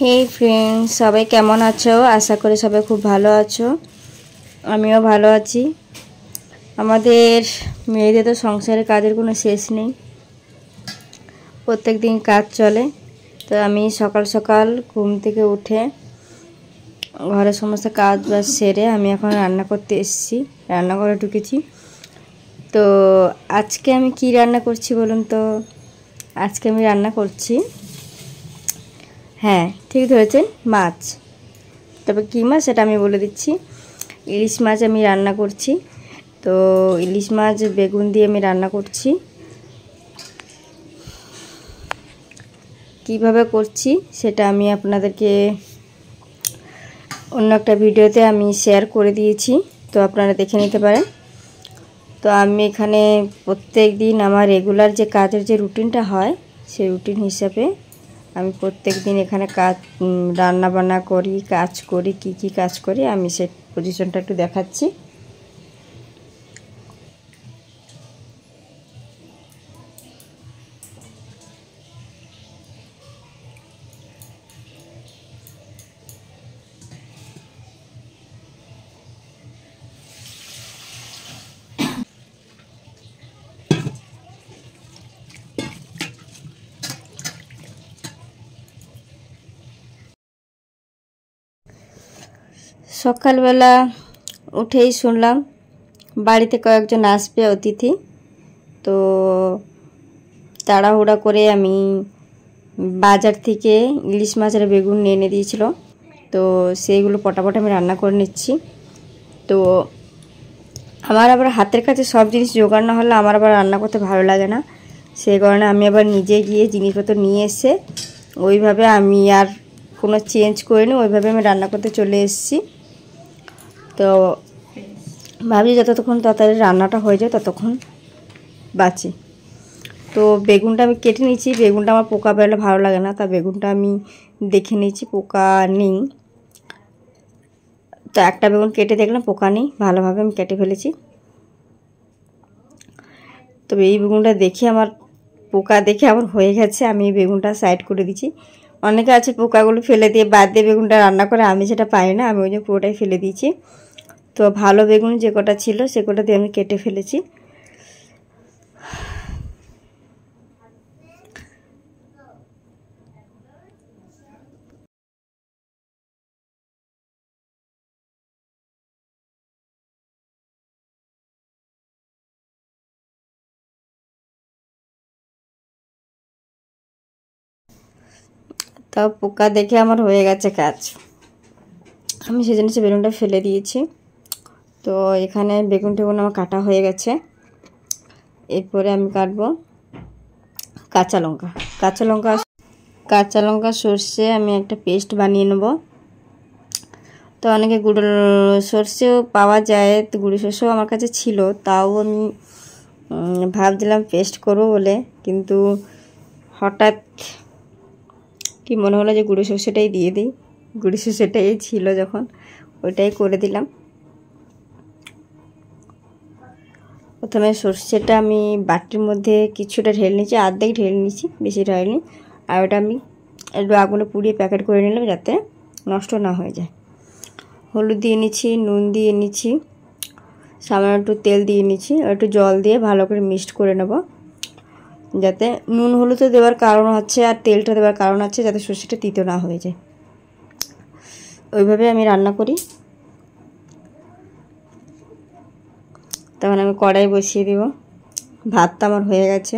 হে friends, সবাই কেমন আছো? আশা করি সবাই খুব ভালো আছো। আমিও ভালো আছি। আমাদের মেয়েদের তো সংসারের কাজের কোনো শেষ নেই, প্রত্যেক দিন কাজ চলে। তো আমি সকাল সকাল ঘুম থেকে উঠে ঘরের সমস্ত কাজ বাজ সেরে আমি এখন রান্না করতে এসেছি, রান্নাঘরে ঢুকেছি। তো আজকে আমি কি রান্না করছি বলুন তো? আজকে আমি রান্না করছি, হ্যাঁ ঠিক ধরেছেন, মাছ। তবে কী মাছ সেটা আমি বলে দিচ্ছি। ইলিশ মাছ আমি রান্না করছি। তো ইলিশ মাছ বেগুন দিয়ে আমি রান্না করছি। কিভাবে করছি সেটা আমি আপনাদেরকে অন্য একটা ভিডিওতে আমি শেয়ার করে দিয়েছি, তো আপনারা দেখে নিতে পারেন। তো আমি এখানে প্রত্যেক দিন আমার রেগুলার যে কাজের যে রুটিনটা হয় সেই রুটিন হিসাবে আমি প্রত্যেক দিন এখানে কাজ রান্না বান্না করি, কাজ করি, কি কাজ করি আমি সেই পজিশনটা একটু দেখাচ্ছি। সকালবেলা উঠেই শুনলাম বাড়িতে কয়েকজন আসবে অতিথি। তো তাড়াহুড়া করে আমি বাজার থেকে ইলিশ মাছের বেগুন নিয়ে এনে দিয়েছিল, তো সেইগুলো পটাপট আমি রান্না করে নিচ্ছি। তো আমার আবার হাতের কাছে সব জিনিস জোগাড় না হলে আমার আবার রান্না করতে ভালো লাগে না, সেই কারণে আমি আবার নিজে গিয়ে জিনিসপত্র নিয়ে এসে ওইভাবে আমি আর কোনো চেঞ্জ করিনি, ওইভাবে আমি রান্না করতে চলে এসেছি। তো ভাবছি যতক্ষণ তাড়াতাড়ি রান্নাটা হয়ে যায় ততক্ষণ বাঁচি। তো বেগুনটা আমি কেটে নিচ্ছি। বেগুনটা আমার পোকা বেরোলে ভালো লাগে না, তা বেগুনটা আমি দেখে নিচ্ছি পোকা নেই। তো একটা বেগুন কেটে দেখলাম পোকা নেই, ভালোভাবে আমি কেটে ফেলেছি। তবে এই বেগুনটা দেখে আমার পোকা দেখে আমার হয়ে গেছে, আমি এই বেগুনটা সাইড করে দিচ্ছি। অনেকে আছে পোকাগুলো ফেলে দিয়ে বাদ দিয়ে বেগুনটা রান্না করে, আমি সেটা পাই না, আমি ওই যে পুরোটাই ফেলে দিয়েছি। তো ভালো বেগুন যে কটা ছিল সে কটা দিয়ে আমি কেটে ফেলেছি। তাও পোকা দেখে আমার হয়ে গেছে কাজ, আমি সেই জন্য বেগুনটা ফেলে দিয়েছি। তো এখানে বেগুন টেগুন আমার কাটা হয়ে গেছে। এরপরে আমি কাটবো কাঁচা লঙ্কা। কাঁচা লঙ্কা সর্ষে আমি একটা পেস্ট বানিয়ে নেব। তো অনেকে গুঁড়ো সর্ষেও পাওয়া যায়, তো গুঁড়ো সর্ষেও আমার কাছে ছিল, তাও আমি ভাবছিলাম পেস্ট করবো বলে, কিন্তু হঠাৎ কি মনে হলো যে গুঁড়ো সর্ষেটাই দিয়ে দিই। গুঁড়ো সর্ষেটাই ছিল যখন, ওইটাই করে দিলাম। প্রথমে সর্ষেটা আমি বাটির মধ্যে কিছুটা ঢেলে নিয়েছি, অর্ধেক ঢেলে নিয়েছি, বেশি ঢেলেনি। আর ওটা আমি একটু আগুনে পুড়িয়ে প্যাকেট করে নিলাম যাতে নষ্ট না হয়ে যায়। হলুদ দিয়ে নিচ্ছি, নুন দিয়ে নিচ্ছি, সামান্য একটু তেল দিয়ে নিচ্ছি, আর একটু জল দিয়ে ভালো করে মিক্সড করে নেব। যাতে নুন হলুদ দেওয়ার কারণ হচ্ছে আর তেলটা দেওয়ার কারণ হচ্ছে যাতে সর্ষেটা তিতো না হয়ে যায়, ওইভাবে আমি রান্না করি। তখন আমি কড়াই বসিয়ে দেব। ভাতটা আমার হয়ে গেছে।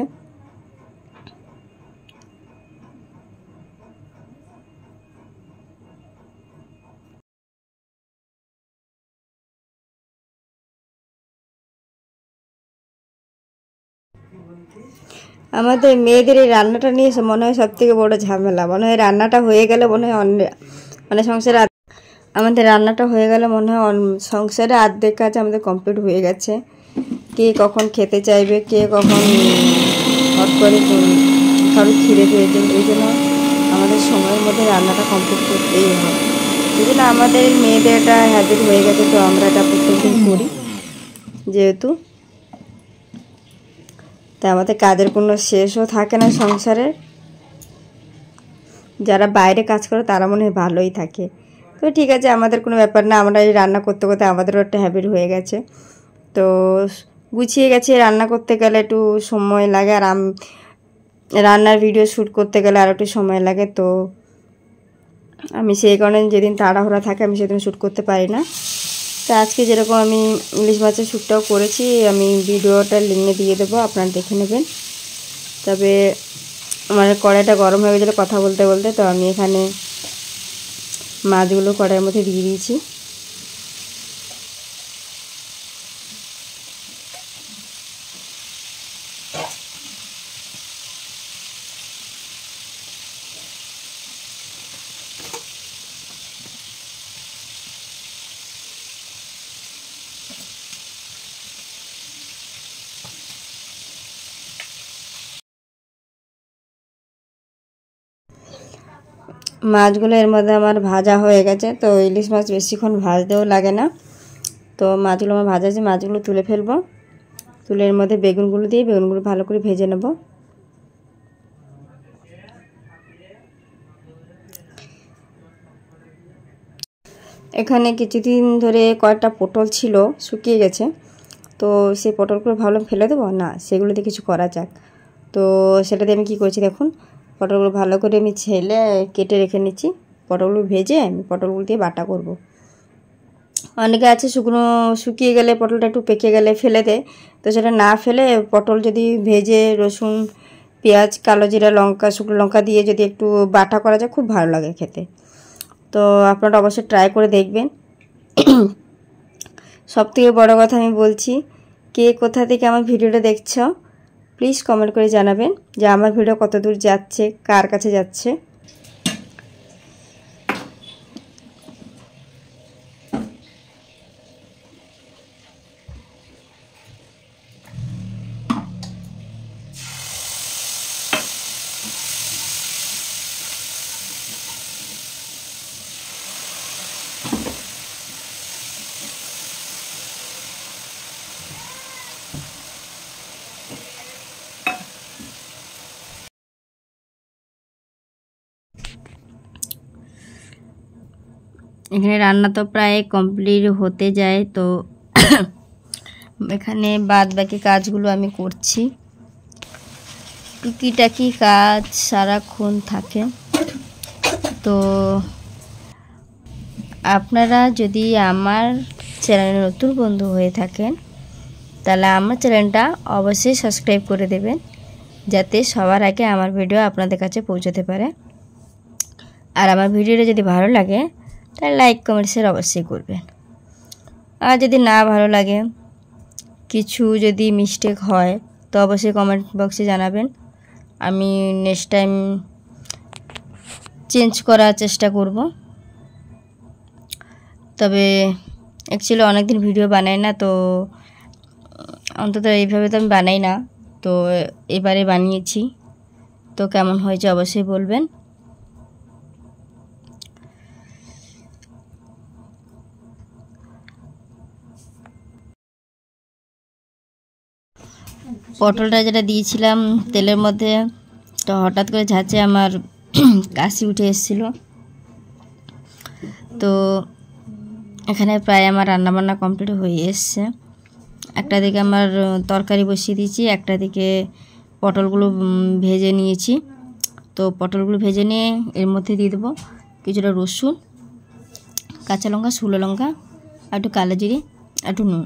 আমাদের মেয়েদের এই রান্নাটা নিয়ে মনে হয় সব থেকে বড়ো ঝামেলা। মনে হয় রান্নাটা হয়ে গেলে মনে হয় মানে সংসারে আমাদের রান্নাটা হয়ে গেলে মনে হয় সংসারে অর্ধেক কাজ আমাদের কমপ্লিট হয়ে গেছে। কে কখন খেতে চাইবে, কে কখন হট করে কারো খিদে পেয়েছে, এই জন্য আমাদের সময়ের মধ্যে রান্নাটা কমপ্লিট করতেই হয়। এই জন্য আমাদের মেয়েদের একটা হ্যাবিট হয়ে গেছে, তো আমরা এটা প্রত্যেকদিন করি যেহেতু। তাই আমাদের কাজের কোনো শেষও থাকে না সংসারের। যারা বাইরে কাজ করে তারা মনে হয় ভালোই থাকে। তো ঠিক আছে, আমাদের কোনো ব্যাপার না, আমরা এই রান্না করতে করতে আমাদেরও একটা হ্যাবিট হয়ে গেছে। তো গুছিয়ে গেছে, রান্না করতে গেলে একটু সময় লাগে, আর রান্নার ভিডিও শ্যুট করতে গেলে আর একটু সময় লাগে। তো আমি সেই কারণে যেদিন তাড়াহুড়া থাকে আমি সেদিন শ্যুট করতে পারি না। তো আজকে যেরকম আমি ইলিশ মাছের শ্যুটটাও করেছি, আমি ভিডিওটা লিঙ্কে দিয়ে দেবো, আপনারা দেখে নেবেন। তবে আমার কড়াইটা গরম হয়ে গেছিলো কথা বলতে বলতে, তো আমি এখানে মাছগুলো কড়াইয়ের মধ্যে দিয়ে দিয়েছি। মাছগুলো এর মধ্যে আমার ভাজা হয়ে গেছে। তো ইলিশ মাছ বেশিক্ষণ ভাজতেও লাগে না। তো মাছগুলো আমার ভাজা আছে, মাছগুলো তুলে ফেলবো। তুলে এর মধ্যে বেগুনগুলো দিয়ে বেগুনগুলো ভালো করে ভেজে নেব। এখানে কিছুদিন ধরে কয়েকটা পটল ছিল, শুকিয়ে গেছে। তো সেই পটলগুলো ভাবলাম ফেলে দেবো না, সেগুলো দিয়ে কিছু করা যাক। তো সেটাতে আমি কী করছি দেখুন, পটলগুলো ভালো করে আমি ছেলে কেটে রেখে নিচ্ছি। পটলগুলো ভেজে আমি পটলগুলো দিয়ে বাটা করব। অনেকে আছে শুকিয়ে গেলে পটলটা একটু পেকে গেলে ফেলে দেয়। তো সেটা না ফেলে পটল যদি ভেজে রসুন, পেঁয়াজ, কালো জিরা, লঙ্কা, শুকনো লঙ্কা দিয়ে যদি একটু বাটা করা যায়, খুব ভালো লাগে খেতে। তো আপনারা অবশ্যই ট্রাই করে দেখবেন। সবথেকে বড় কথা আমি বলছি, কে কোথা থেকে আমার ভিডিওটা দেখছো প্লিজ কমেন্ট করে জানাবেন যে আমার ভিডিও কত দূর যাচ্ছে, কার কাছে যাচ্ছে। এখানে রান্না তো প্রায় কমপ্লিট হতে যায়। তো এখানে বাদ বাকি কাজগুলো আমি করছি। টুকিটাকি কাজ সারাক্ষণ থাকে। তো আপনারা যদি আমার চ্যানেলে নতুন বন্ধু হয়ে থাকেন, তাহলে আমার চ্যানেলটা অবশ্যই সাবস্ক্রাইব করে দেবেন, যাতে সবার আগে আমার ভিডিও আপনাদের কাছে পৌঁছতে পারে। আর আমার ভিডিওটা যদি ভালো লাগে তাহলে লাইক কমেন্ট শেয়ার অবশ্যই করবেন। আর যদি না ভালো লাগে, কিছু যদি মিস্টেক হয়, তো অবশ্যই কমেন্ট বক্সে জানাবেন। আমি নেক্সট টাইম চেঞ্জ করার চেষ্টা করব। তবে অ্যাকচুয়ালি অনেক দিন ভিডিও বানাই না, তো অন্তত এইভাবে তো আমি বানাই না। তো এবারে বানিয়েছি, তো কেমন হয়েছে অবশ্যই বলবেন। পটলটা যেটা দিয়েছিলাম তেলের মধ্যে, তো হঠাৎ করে ঝাঁচে আমার কাশি উঠে এসেছিলো। তো এখানে প্রায় আমার রান্নাবান্না কমপ্লিট হয়ে এসছে। একটা দিকে আমার তরকারি বসিয়ে দিয়েছি, একটা দিকে পটলগুলো ভেজে নিয়েছি। তো পটলগুলো ভেজে নিয়ে এর মধ্যে দিয়ে দেবো কিছুটা রসুন, কাঁচা লঙ্কা, শুকনো লঙ্কা, আর একটু কালো জিরে, একটু নুন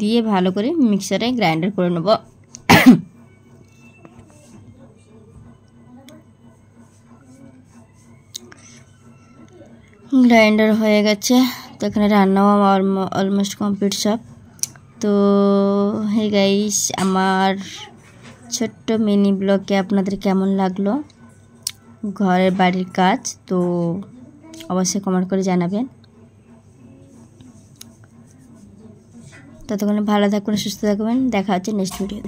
দিয়ে ভালো করে মিক্সারে গ্রাইন্ডার করে নেব। গ্রাইন্ডার হয়ে গেছে। তো এখানে রান্নাও আমার অলমোস্ট কমপ্লিট সব। তো হে গাইস, আমার ছোট্ট মিনি ব্লগে আপনাদের কেমন লাগলো ঘরের বাড়ির কাজ, তো অবশ্যই কমেন্ট করে জানাবেন। ততক্ষণে ভালো থাকবেন, সুস্থ থাকবেন। দেখা হচ্ছে নেক্সট ভিডিও।